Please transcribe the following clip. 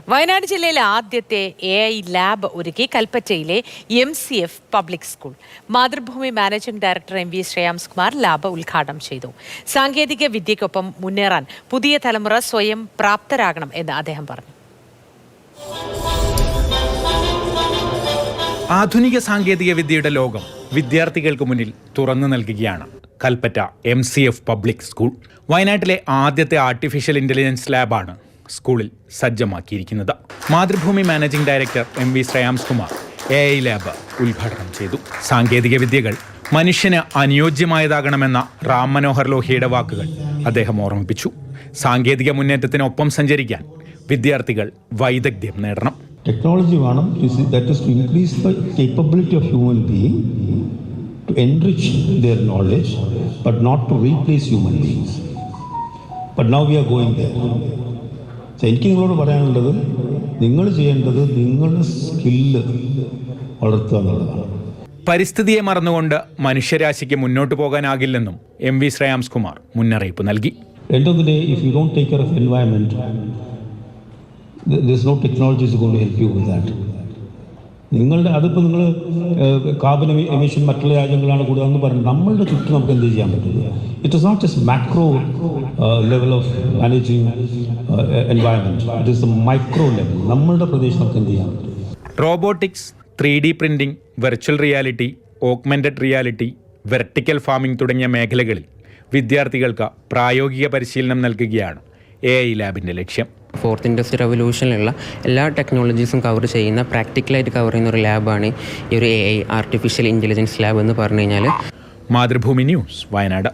വയനാട് ജില്ലയിലെ ആദ്യത്തെ AI lab ഒരുക്കി കൽപ്പറ്റയിലെ MCF public school. Mathrubhumi managing director MV Shreyamskumar lab ഉദ്ഘാടനം ചെയ്തു. സാങ്കേതിക വിദ്യയ്ക്കൊപ്പം മുന്നേറാൻ പുതിയ തലമുറ സ്വയം പ്രാപ്തരാകണം എന്ന് അദ്ദേഹം പറഞ്ഞു. ആധുനിക സാങ്കേതിക വിദ്യയുടെ ലോകം വിദ്യാർത്ഥികൾക്ക് മുന്നിൽ തുറന്നു നൽകുകയാണ് കൽപ്പറ്റ MCF പബ്ലിക് സ്കൂൾ. വയനാട്ടിലെ ആദ്യത്തെ ആർട്ടിഫിഷ്യൽ ഇന്റലിജൻസ് ലാബാണ് സ്കൂളിൽ സജ്ജമാക്കിയിരിക്കുന്നത്. Mathrubhumi managing director MV Shreyamskumar AI lab ഉദ്ഘാടനം ചെയ്തു. സാങ്കേതിക വിദ്യകൾ മനുഷ്യന് അനുയോജ്യമായതാകണമെന്ന റാം മനോഹർ ലോഹിയുടെ വാക്കുകൾ അദ്ദേഹം ഓർമ്മിപ്പിച്ചു. സാങ്കേതിക മുന്നേറ്റത്തിനൊപ്പം സഞ്ചരിക്കാൻ വിദ്യാർത്ഥികൾ വൈദഗ്ധ്യം നേടണം. ടെക്നോളജി വേണം, that is to increase the capability of human being to enrich their knowledge but not to replace human beings. But now we are going there. എനിക്ക് നിങ്ങളോട് പറയാനുള്ളത്, നിങ്ങൾ ചെയ്യേണ്ടത് നിങ്ങളുടെ സ്കില്ല് വളർത്തുക എന്നുള്ളതാണ്. പരിസ്ഥിതിയെ മറന്നുകൊണ്ട് മനുഷ്യരാശിക്ക് മുന്നോട്ട് പോകാനാകില്ലെന്നും MV ശ്രേയാംസ്കുമാർ മുന്നറിയിപ്പ് നൽകി. End of the day, if you don't take care of environment, there's no technology is going to help you with that. അതിപ്പോൾ നിങ്ങൾ കാർബൺ എമിഷൻ മറ്റുള്ള രാജ്യങ്ങളാണ് കൂടുതലെന്ന് പറയുന്നത്. നമ്മളുടെ ചുറ്റും നമുക്ക് എന്ത് ചെയ്യാൻ പറ്റില്ല. It is not just macro level of managing environment, it is micro level. നമ്മളുടെ പ്രദേശം നമുക്ക് എന്ത് ചെയ്യാൻ പറ്റും. Robotics, 3D printing, virtual reality, augmented reality, vertical farming തുടങ്ങിയ മേഖലകളിൽ വിദ്യാർത്ഥികൾക്ക് പ്രായോഗിക പരിശീലനം നൽകുകയാണ് AI ലാബിൻ്റെ ലക്ഷ്യം. ഫോർത്ത് ഇൻഡസ്ട്രി റവല്യൂഷനിലുള്ള എല്ലാ ടെക്നോളജീസും കവർ ചെയ്യുന്ന, പ്രാക്ടിക്കലായിട്ട് കവർ ചെയ്യുന്ന ഒരു ലാബാണ് ഈ ഒരു AI ആർട്ടിഫിഷ്യൽ ഇൻ്റലിജൻസ് ലാബ് എന്ന് പറഞ്ഞു കഴിഞ്ഞാൽ. മാതൃഭൂമി ന്യൂസ്, വയനാട്.